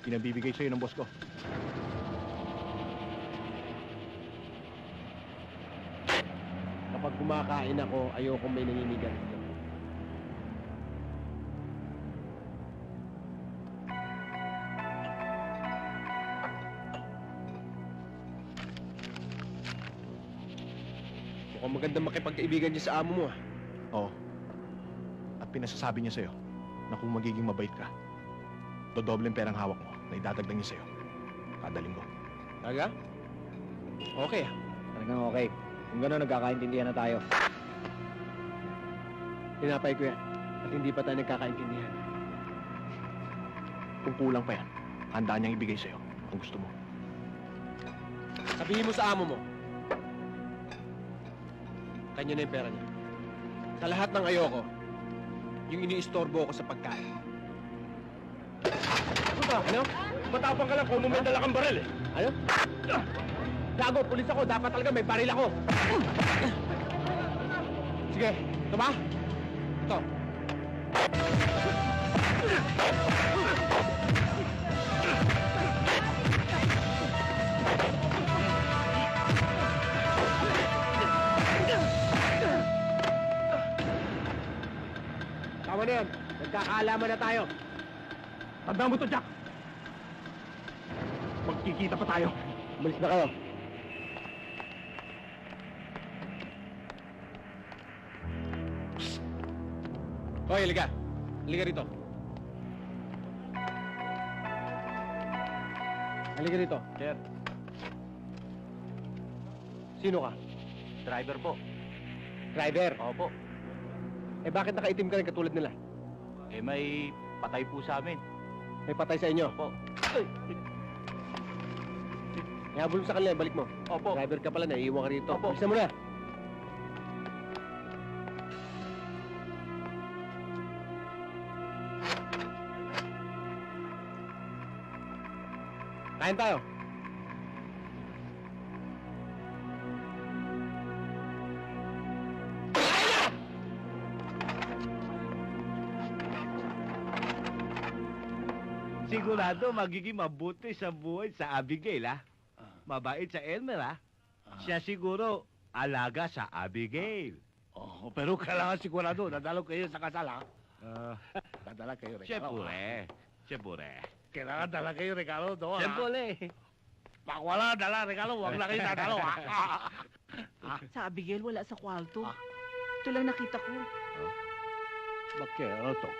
Pinabibigay sa'yo ng boss ko. Kapag kumakain ako, ayoko may nangingigat dito. Mukhang maganda makipagkaibigan niya sa amo mo, ah. Oo. At pinasasabi niya sa'yo na kung magiging mabait ka, dodoble ang perang hawak mo na idadagdag niya sa'yo kada linggo. Talaga? Okay, ah. Talagang okay. Kung gano'n, nagkakaintindihan na tayo. Tinapay ko yan. At hindi pa tayo nagkakaintindihan. Kung kulang pa yan, handa niyang ibigay sa'yo ang gusto mo. Sabihin mo sa amo mo. Kanya na yung pera niya. Sa lahat ng ayoko, yung iniistorbo ko sa pagkain. Ano ba? Ano? Matapang ka lang kung may dala kang baril eh. Ano? Gago, pulis ako. Dapat talaga may baril ako. Sige, ito ba? Ito. Tama na yan. Nagkakaalaman na tayo. Tandaan mo to, Jack! Magkikita pa tayo. Umalis na kayo. Hoy, halika. Halika rito. Halika rito. Sir, Sino ka? driver po. Driver. Opo. Eh bakit nakaitim ka rin katulad nila? Eh, may patay po sa amin. May patay sa inyo. Opo. Ihabol mo sa kanila, balik mo. Opo. Driver ka pala, naiiwan ka rito. Opo. Bilisan mo na. Kain tayo. Sigurado magiging mabuti sa buhay sa Abigail, ha? Mabait sa Elmer, ha? Siya siguro alaga sa Abigail. Oh, pero kailangan sigurado, dadalo kayo sa kasal, ha? Dadala kayo regalo. Siyempre. Siyempre. Kailangan dala kayo regalo doon, ha? Siyempre. Pag wala dala regalo, huwag na kayo dadalo, ha? Sa Abigail, wala sa kwarto. Ito lang nakita ko. Bakit? Ano to?